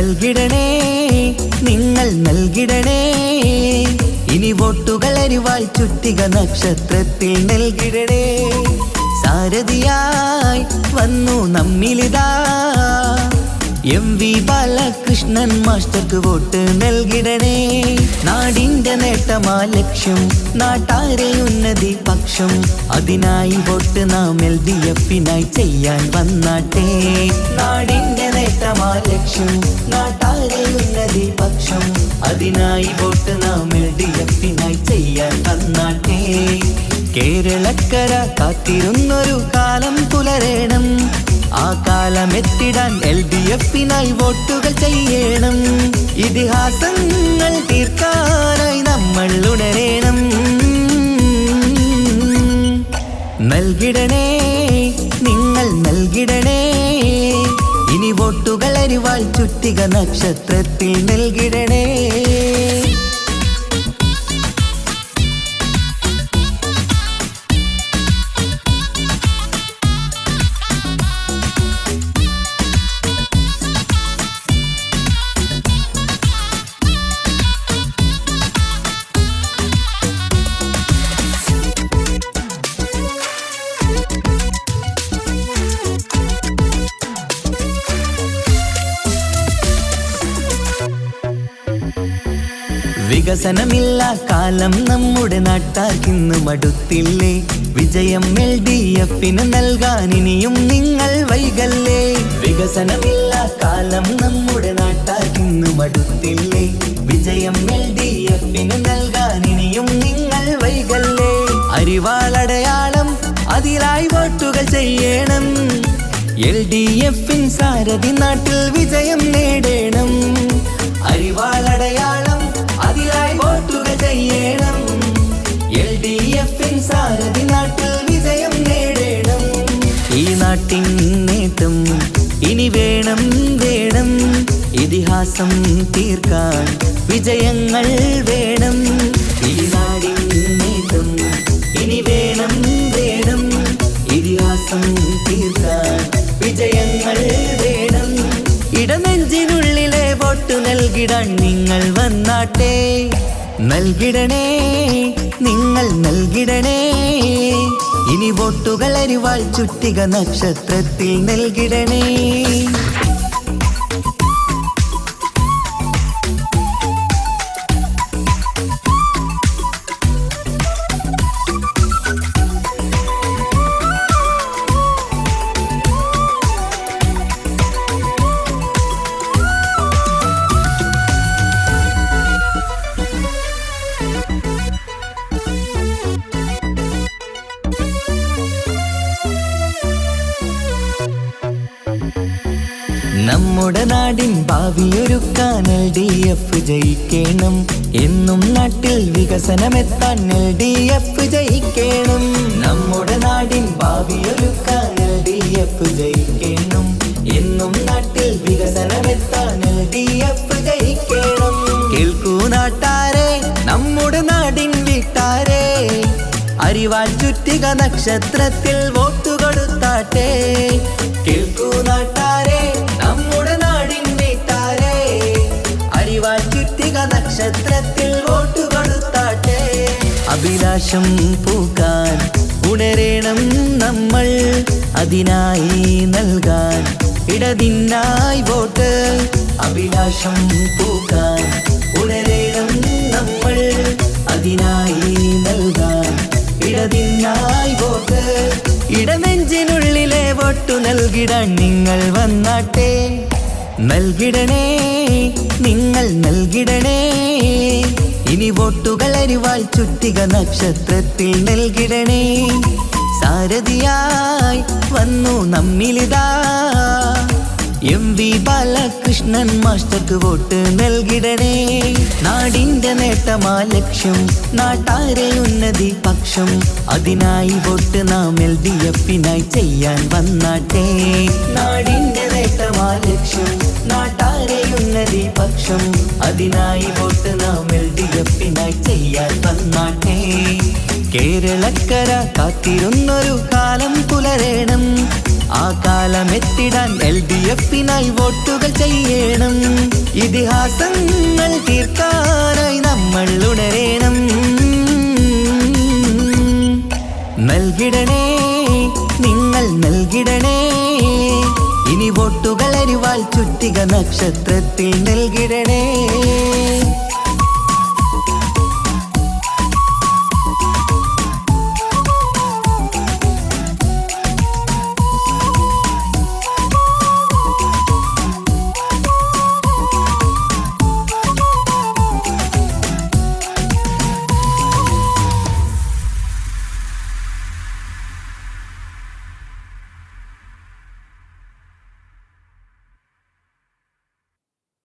നൽകിടണേ നിങ്ങൾ നൽകിടണേ ഇനി വോട്ടുകൾ അരിവാൾ ചുറ്റിക നക്ഷത്രത്തിൽ നൽകിടണേ സാരഥിയായി വന്നു നമ്മിലിതാ MV ബാലകൃഷ്ണൻ മാസ്റ്റർക്ക് വോട്ട് നൽകിടണേ നാടിന്റെ നേട്ടമാ ലക്ഷ്യം നാട്ടാരെ ഉന്നതി പക്ഷം അതിനായി വോട്ട് നാം LDF-നായി ചെയ്യാൻ വന്നാട്ടെ നാടിന്റെ നേട്ടമാ ലക്ഷ്യം നാട്ടാരെ ഉന്നതി പക്ഷം അതിനായി വോട്ട് നാം LDF-നായി ചെയ്യാൻ വന്നാട്ടെ കേരളക്കര കാത്തിരുന്നൊരു കാലം പുലരേണം ആ കാലം എത്തിടാൻ LDF-നായി വോട്ടുകൾ ചെയ്യണം ഇതിഹാസങ്ങൾ തീർക്കാനായി നമ്മൾ ഉണരേണം നൽകിടണേ നിങ്ങൾ നൽകിടണേ ഇനി വോട്ടുകൾ അരിവാൾ ചുറ്റിക നക്ഷത്രത്തിൽ നൽകിടണേ വികസനമില്ല കാലം നമ്മുടെ നാട്ടാർക്കിന്ന് മടുത്തില്ലേ വിജയം LDF-ന് നൽകാൻ ഇനിയും നിങ്ങൾ വൈകല്ലേ വികസനമില്ല കാലം നമ്മുടെ നാട്ടാർക്കിന്ന് മടുത്തില്ലേ വിജയം LDF-ന് നൽകാൻ ഇനിയും നിങ്ങൾ വൈകല്ലേ അരിവാളടയാളം അതിലായി വോട്ടുകൾ ചെയ്യണം LDF-ൻ സാരഥി നാട്ടിൽ വിജയം നേടണം അരിവാളടയാളം അതിലായി വോട്ടുകൾ ചെയ്യണം LDF-ൻ സാരഥി നാട്ടിൽ വിജയം നേടണം ഈ നാട്ടിൻ നേട്ടം ഇനി വേണം വേണം ഇതിഹാസം തീർക്കാൻ വിജയങ്ങൾ വേണം ഈ നാടിൻ നേട്ടം ഇനി വേണം വേണം ഇതിഹാസം തീർക്കാൻ വിജയങ്ങൾ വേണം ഇടനെഞ്ചിനുള്ളിലെ വോട്ട് നൽകിടാൻ നിങ്ങൾ വന്നാട്ടെ നൽകിടണേ നിങ്ങൾ നൽകിടണേ ഇനി വോട്ടുകൾ അരിവാൾ ചുറ്റിക നക്ഷത്രത്തിൽ നൽകിടണേ നമ്മുടെ നാടിൻ ഭാവിയൊരുക്കാൻ LDF ജയിക്കണം എന്നും നാട്ടിൽ വികസനമെത്താൻ LDF ജയിക്കണം നമ്മുടെ നാടിൻ ഭാവിയൊരുക്കാൻ LDF ജയിക്കണം എന്നും നാട്ടിൽ വികസനമെത്താൻ LDF ജയിക്കണം കേൾക്കൂ നാട്ടാരെ നമ്മുടെ നാടിൻ വീട്ടാരെ അരിവാൾ ചുറ്റിക നക്ഷത്രത്തിൽ വോട്ട് കൊടുത്താട്ടെ കേൾക്കൂ നാട്ടാരെ നമ്മുടെ നാടിൻ വീട്ടാരെ അരിവാൾ ചുറ്റിക നക്ഷത്രത്തിൽ വോട്ട് കൊടുത്താട്ടെ അഭിലാഷം പൂക്കാൻ ഉണരേണം നമ്മൾ അതിനായി നൽകാൻ ഇടതിനായി വോട്ട് അഭിലാഷം പൂക്കാൻ ഉണരേണം നമ്മൾ അതിനായി നൽകാൻ ഇടതിനായി വോട്ട് ഇടനെഞ്ചിനുള്ളിലെ വോട്ടു നൽകിടാൻ നിങ്ങൾ വന്നാട്ടെ നൽകിടണേ നിങ്ങൾ നൽകിടണേ ഇനി വോട്ടുകൾ അരിവാൾ ചുറ്റിക നക്ഷത്രത്തിൽ നൽകിടണേ സാരഥിയായി വന്നു നമ്മിലിതാ MV ബാലകൃഷ്ണൻ മാസ്റ്റർക്ക് വോട്ട് നൽകിടണേ നാടിന്റെ നേട്ടമാ ലക്ഷ്യം നാട്ടാരെ ഉന്നതി പക്ഷം അതിനായി വോട്ട് നാം LDF-നായി ചെയ്യാൻ വന്നാട്ടെ നാടിന്റെ നേട്ടമാ ലക്ഷ്യം നാട്ടാരെ ഉന്നതി പക്ഷം അതിനായി വോട്ട് നാം LDF-നായി ചെയ്യാൻ വന്നാട്ടെ കേരളക്കര കാത്തിരുന്നൊരു കാലം പുലരേണം ആ കാലം കാലമെത്തിടാൻ LDF-നായി വോട്ടുകൾ ചെയ്യണം. ഇതിഹാസങ്ങൾ തീർക്കാനായി നമ്മൾ ഉണരേണം. നൽകിടണേ, നിങ്ങൾ നൽകിടണേ, ഇനി വോട്ടുകൾ അരിവാൾ ചുറ്റിക നക്ഷത്രത്തിൽ നൽകിടണേ.